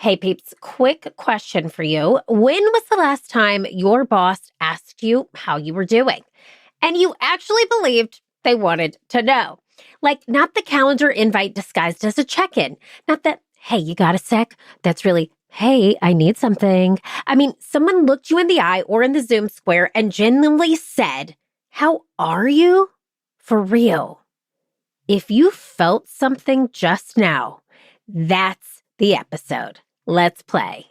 Hey peeps, quick question for you. When was the last time your boss asked you how you were doing? And you actually believed they wanted to know. Like, not the calendar invite disguised as a check-in. Not that, hey, you got a sec? That's really, hey, I need something. I mean, someone looked you in the eye or in the Zoom square and genuinely said, how are you? For real. If you felt something just now, that's the episode. Let's play.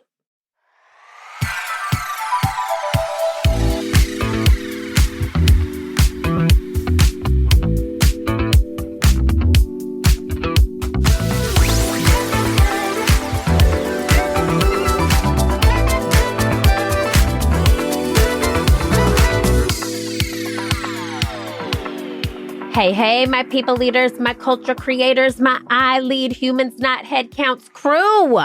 Hey, my people leaders, my culture creators, my I lead humans, not head counts crew.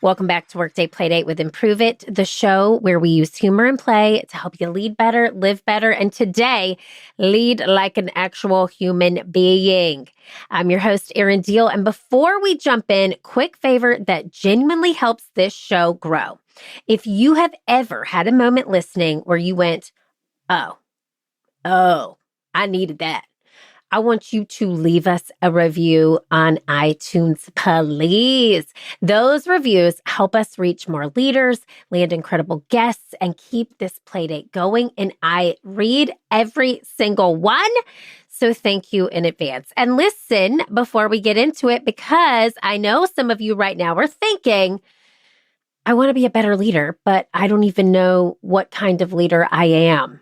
Welcome back to Workday Playdate with Improve It, the show where we use humor and play to help you lead better, live better, and today, lead like an actual human being. I'm your host, Erin, and before we jump in, quick favor that genuinely helps this show grow. If you have ever had a moment listening where you went, oh, I needed that, I want you to leave us a review on iTunes, please. Those reviews help us reach more leaders, land incredible guests, and keep this playdate going. And I read every single one. So thank you in advance. And listen before we get into it, because I know some of you right now are thinking, I want to be a better leader, but I don't even know what kind of leader I am.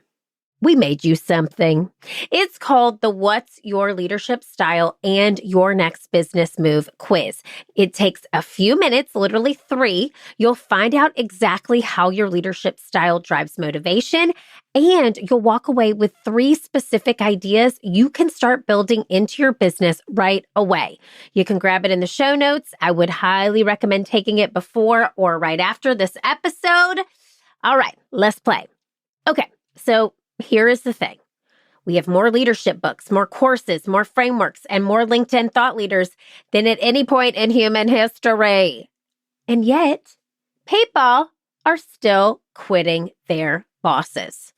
We made you something. It's called the What's Your Leadership Style and Your Next Business Move quiz. It takes a few minutes, literally 3. You'll find out exactly how your leadership style drives motivation, and you'll walk away with 3 specific ideas you can start building into your business right away. You can grab it in the show notes. I would highly recommend taking it before or right after this episode. All right, let's play. Okay, so here is the thing. We have more leadership books, more courses, more frameworks, and more LinkedIn thought leaders than at any point in human history. And yet, people are still quitting their bosses.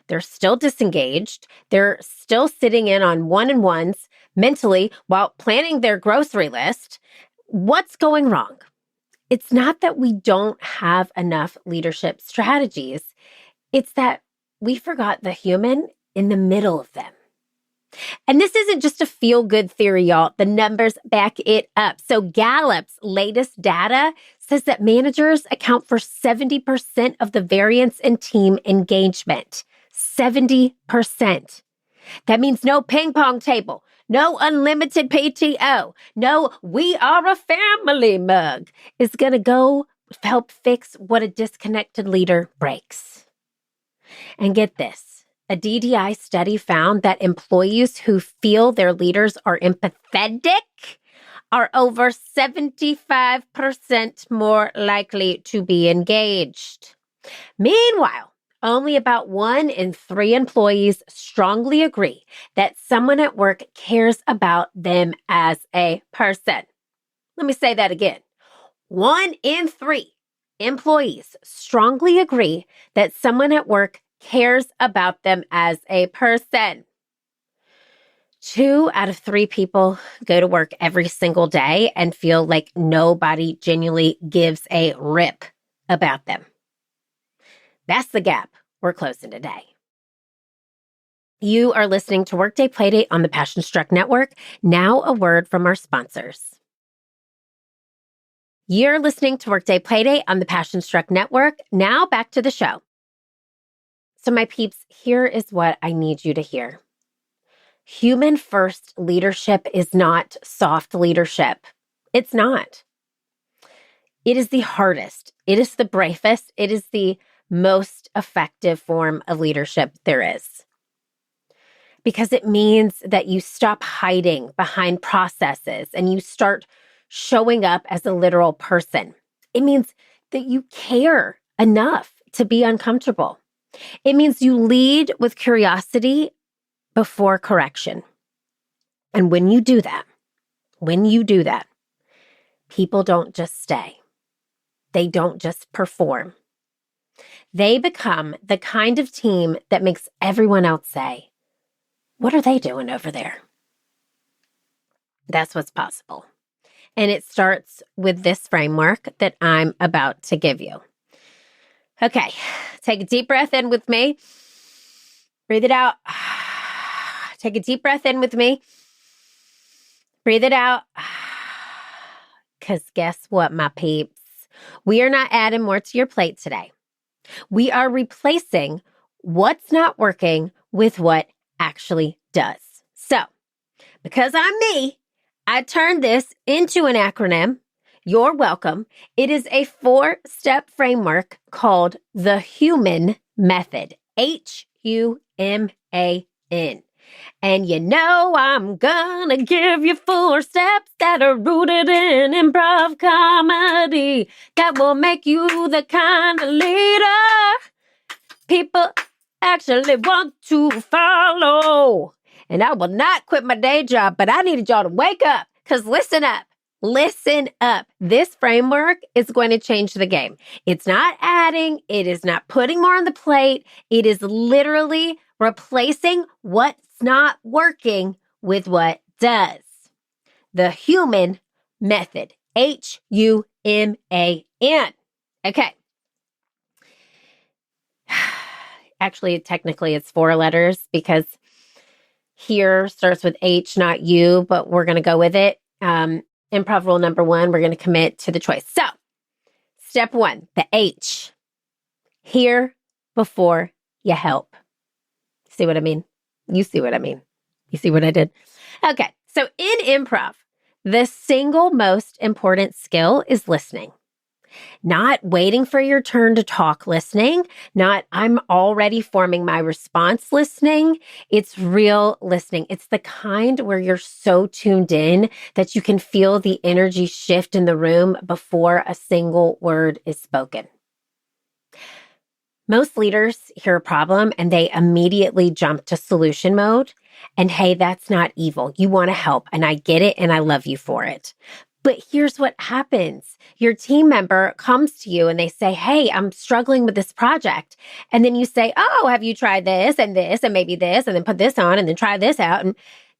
They're still disengaged. They're still sitting in on one-on-ones mentally while planning their grocery list. What's going wrong? It's not that we don't have enough leadership strategies. It's that we forgot the human in the middle of them. And this isn't just a feel-good theory, y'all. The numbers back it up. So Gallup's latest data says that managers account for 70% of the variance in team engagement. 70%. That means no ping pong table, no unlimited PTO, no we are a family mug is going to go help fix what a disconnected leader breaks. And get this, a DDI study found that employees who feel their leaders are empathetic are over 75% more likely to be engaged. Meanwhile, only about 1 in 3 employees strongly agree that someone at work cares about them as a person. Let me say that again. 1 in 3 employees strongly agree that someone at work cares about them as a person. 2 out of 3 people go to work every single day and feel like nobody genuinely gives a rip about them. That's the gap we're closing today. You are listening to Workday Playdate on the Passion Struck Network. Now a word from our sponsors. You're listening to Workday Playdate on the Passion Struck Network. Now back to the show. So my peeps, here is what I need you to hear. Human first leadership is not soft leadership. It's not. It is the hardest. It is the bravest. It is the most effective form of leadership there is. Because it means that you stop hiding behind processes and you start showing up as a literal person. It means that you care enough to be uncomfortable. It means you lead with curiosity before correction. And when you do that, people don't just stay. They don't just perform. They become the kind of team that makes everyone else say, "What are they doing over there?" That's what's possible. And it starts with this framework that I'm about to give you. Okay, take a deep breath in with me. Breathe it out. Take a deep breath in with me. Breathe it out. Because guess what, my peeps? We are not adding more to your plate today. We are replacing what's not working with what actually does. So, because I'm me, I turned this into an acronym. You're welcome. It is a 4-step framework called the HUMAN method. HUMAN. And you know I'm gonna give you 4 steps that are rooted in improv comedy that will make you the kind of leader people actually want to follow. And I will not quit my day job, but I needed y'all to wake up, because listen up. Listen up. This framework is going to change the game. It's not adding. It is not putting more on the plate. It is literally replacing what's not working with what does. The HUMAN method. HUMAN. Okay. Actually, technically, it's 4 letters because here starts with H, not U, but we're going to go with it. Improv rule number 1, we're going to commit to the choice. So, step 1, the H. Hear before you help. See what I mean? You see what I mean? You see what I did? Okay, so in improv, the single most important skill is listening. Not waiting for your turn to talk listening, not I'm already forming my response listening. It's real listening. It's the kind where you're so tuned in that you can feel the energy shift in the room before a single word is spoken. Most leaders hear a problem and they immediately jump to solution mode. And hey, that's not evil. You want to help, and I get it, and I love you for it. But here's what happens. Your team member comes to you and they say, "Hey, I'm struggling with this project." And then you say, "Oh, have you tried this and maybe this, and then put this on and then try this out?" And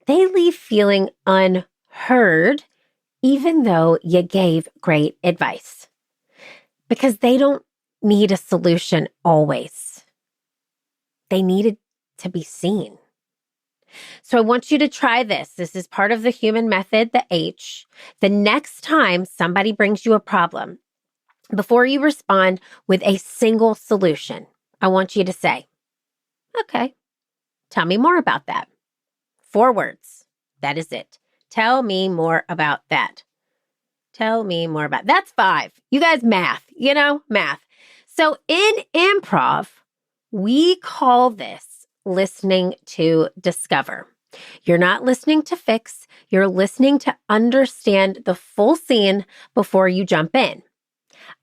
they leave feeling unheard, even though you gave great advice. Because they don't need a solution always. They needed to be seen. So I want you to try this. This is part of the HUMAN method, the H. The next time somebody brings you a problem, before you respond with a single solution, I want you to say, "Okay, tell me more about that." 4 words. That is it. Tell me more about that. Tell me more about that's 5. You guys, math, math. So in improv, we call this listening to discover. You're not listening to fix. You're listening to understand the full scene before you jump in.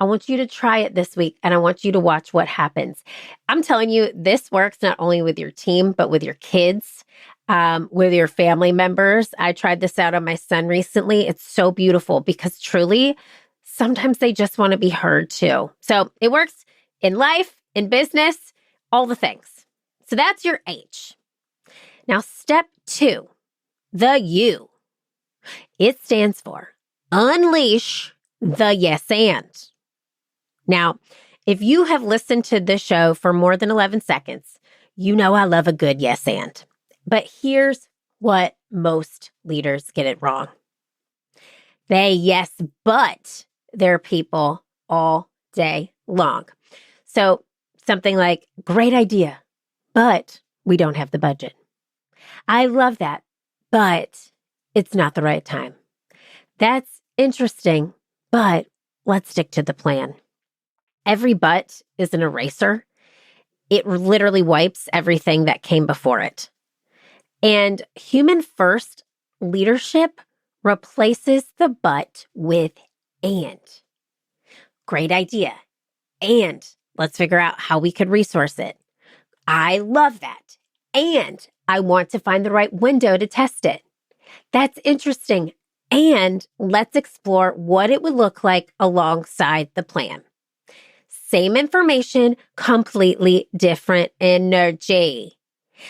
I want you to try it this week, and I want you to watch what happens. I'm telling you, this works not only with your team, but with your kids, with your family members. I tried this out on my son recently. It's so beautiful because truly, sometimes they just want to be heard too. So it works in life, in business, all the things. So that's your H. Now, step 2, the U. It stands for unleash the yes and. Now, if you have listened to this show for more than 11 seconds, you know I love a good yes and. But here's what most leaders get it wrong. They yes, but their people all day long. So something like, "Great idea, but we don't have the budget. I love that, but it's not the right time. That's interesting, but let's stick to the plan." Every but is an eraser. It literally wipes everything that came before it. And human first leadership replaces the but with and. Great idea. And let's figure out how we could resource it. I love that. And I want to find the right window to test it. That's interesting. And let's explore what it would look like alongside the plan. Same information, completely different energy.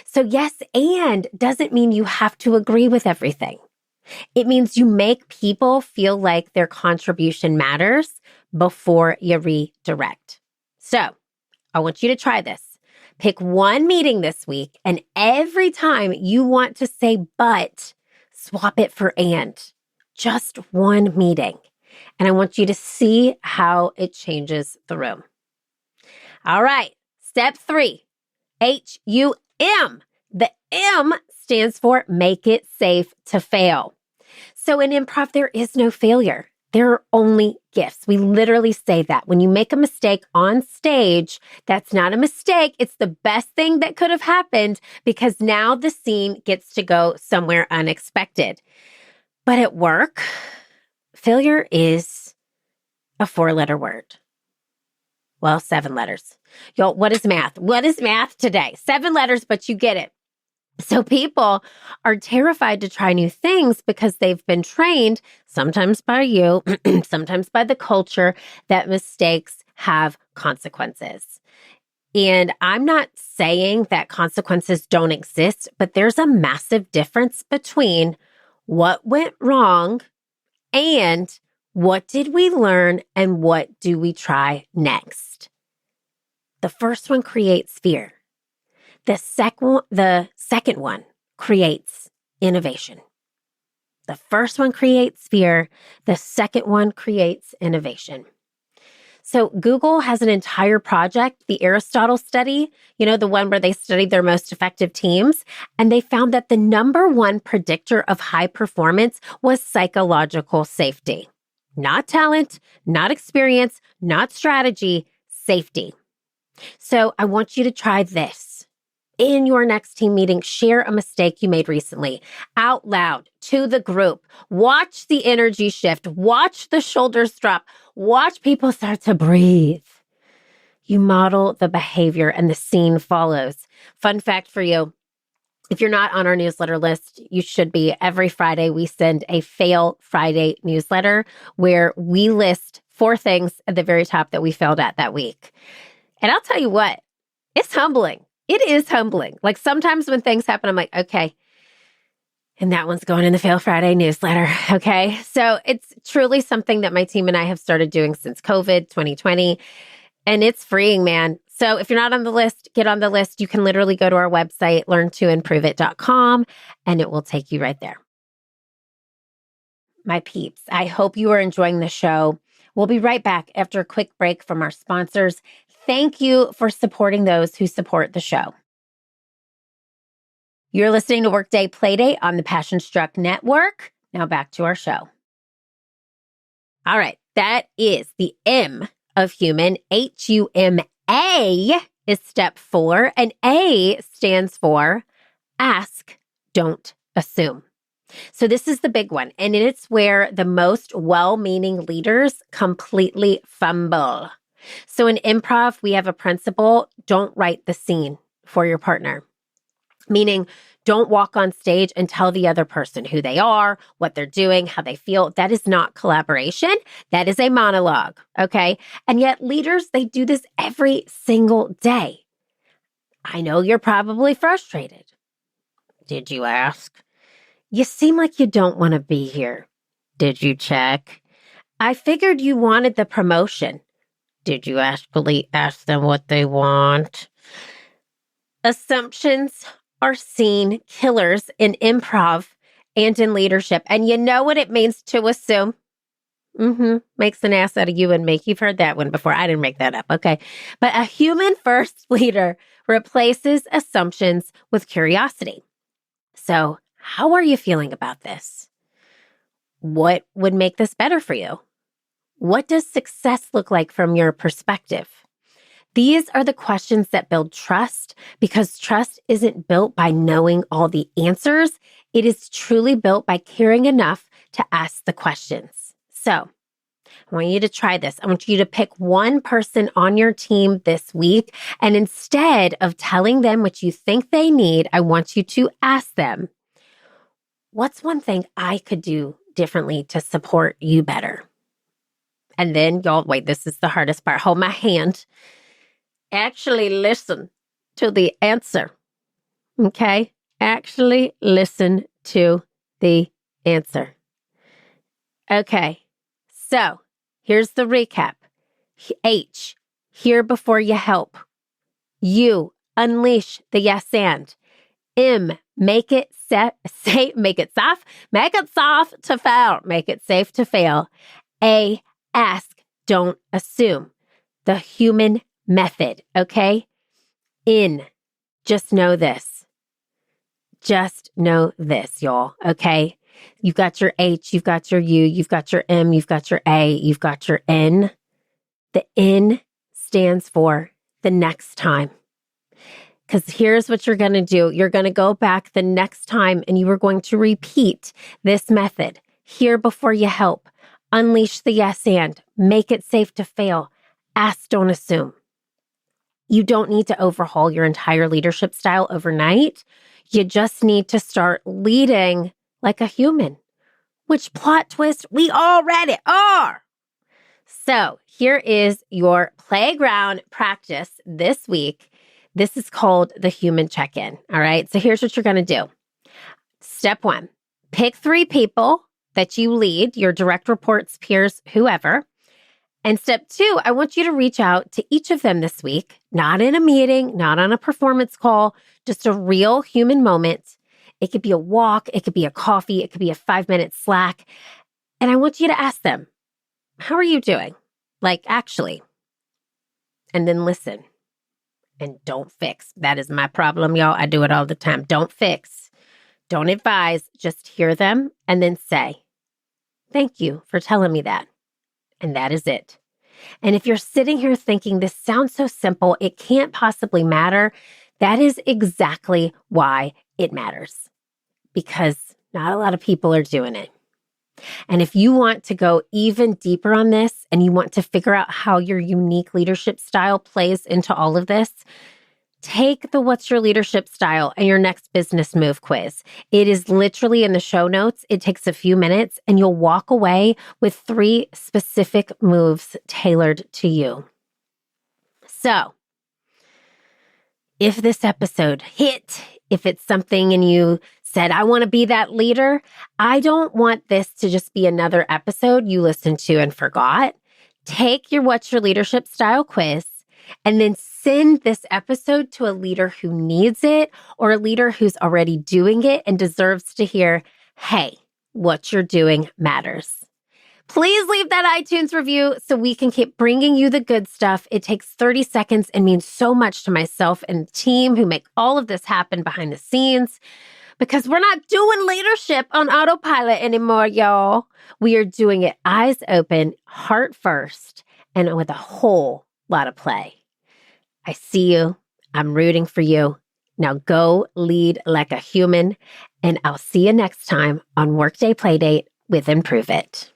So yes, and doesn't mean you have to agree with everything. It means you make people feel like their contribution matters before you redirect. So I want you to try this. Pick one meeting this week, and every time you want to say but, swap it for and. Just one meeting. And I want you to see how it changes the room. All right, step 3, HUM. The M stands for make it safe to fail. So in improv, there is no failure. There are only gifts. We literally say that. When you make a mistake on stage, that's not a mistake. It's the best thing that could have happened because now the scene gets to go somewhere unexpected. But at work, failure is a 4-letter word. Well, 7 letters. Y'all, what is math? What is math today? 7 letters, but you get it. So people are terrified to try new things because they've been trained, sometimes by you, sometimes by the culture, that mistakes have consequences. And I'm not saying that consequences don't exist, but there's a massive difference between what went wrong and what did we learn and what do we try next. The first one creates fear. The second one creates innovation. The first one creates fear. The second one creates innovation. So Google has an entire project, the Aristotle study, the one where they studied their most effective teams, and they found that the number one predictor of high performance was psychological safety. Not talent, not experience, not strategy, safety. So I want you to try this. In your next team meeting, share a mistake you made recently out loud to the group. Watch the energy shift. Watch the shoulders drop. Watch people start to breathe. You model the behavior and the scene follows. Fun fact for you. If you're not on our newsletter list, you should be. Every Friday, we send a Fail Friday newsletter where we list 4 things at the very top that we failed at that week. And I'll tell you what, it's humbling. It is humbling. Like sometimes when things happen, I'm like, okay, and that one's going in the Fail Friday newsletter. Okay. So it's truly something that my team and I have started doing since COVID 2020. And it's freeing, man. So if you're not on the list, get on the list. You can literally go to our website, learntoimproveit.com, and it will take you right there. My peeps, I hope you are enjoying the show. We'll be right back after a quick break from our sponsors. Thank you for supporting those who support the show. You're listening to Workday Playdate on the Passion Struck Network. Now back to our show. All right, that is the M of human. HUMA is step 4, and A stands for ask, don't assume. So this is the big one, and it's where the most well-meaning leaders completely fumble. So in improv, we have a principle, don't write the scene for your partner. Meaning, don't walk on stage and tell the other person who they are, what they're doing, how they feel. That is not collaboration. That is a monologue, okay? And yet leaders, they do this every single day. I know you're probably frustrated. Did you ask? You seem like you don't want to be here. Did you check? I figured you wanted the promotion. Did you actually ask them what they want? Assumptions are scene killers in improv and in leadership. And you know what it means to assume? Makes an ass out of you and me. You've heard that one before. I didn't make that up. Okay. But a human first leader replaces assumptions with curiosity. So how are you feeling about this? What would make this better for you? What does success look like from your perspective? These are the questions that build trust, because trust isn't built by knowing all the answers. It is truly built by caring enough to ask the questions. So I want you to try this. I want you to pick one person on your team this week, and instead of telling them what you think they need, I want you to ask them, what's one thing I could do differently to support you better. And then y'all, wait, this is the hardest part. Hold my hand. Actually listen to the answer. Okay? Actually listen to the answer. Okay. So here's the recap. H, hear before you help. U, unleash the yes and. M, make it make it soft to fail. Make it safe to fail. A, ask, don't assume. The human method, okay? N, just know this. Just know this, y'all, okay? You've got your H, you've got your U, you've got your M, you've got your A, you've got your N. The N stands for the next time. Because here's what you're going to do. You're going to go back the next time and you are going to repeat this method. Hear before you help. Unleash the yes and. Make it safe to fail. Ask, don't assume. You don't need to overhaul your entire leadership style overnight. You just need to start leading like a human, which plot twist we already are. So here is your playground practice this week. This is called the human check-in. All right. So here's what you're going to do. Step 1, pick 3 people that you lead, your direct reports, peers, whoever. And step 2, I want you to reach out to each of them this week, not in a meeting, not on a performance call, just a real human moment. It could be a walk, it could be a coffee, it could be a 5-minute Slack. And I want you to ask them, how are you doing? Like, actually. And then listen. And don't fix. That is my problem, y'all. I do it all the time. Don't fix. Don't advise. Just hear them and then say, thank you for telling me that. And that is it. And if you're sitting here thinking this sounds so simple, it can't possibly matter, that is exactly why it matters. Because not a lot of people are doing it. And if you want to go even deeper on this and you want to figure out how your unique leadership style plays into all of this, take the What's Your Leadership Style and Your Next Business Move quiz. It is literally in the show notes. It takes a few minutes and you'll walk away with 3 specific moves tailored to you. So, if this episode hit, if it's something and you said, I want to be that leader, I don't want this to just be another episode you listened to and forgot. Take your What's Your Leadership Style quiz and then send this episode to a leader who needs it or a leader who's already doing it and deserves to hear, hey, what you're doing matters. Please leave that iTunes review so we can keep bringing you the good stuff. It takes 30 seconds and means so much to myself and the team who make all of this happen behind the scenes because we're not doing leadership on autopilot anymore, y'all. We are doing it eyes open, heart first, and with a whole lot of play. I see you. I'm rooting for you. Now go lead like a human, and I'll see you next time on Workday Playdate with Improve It.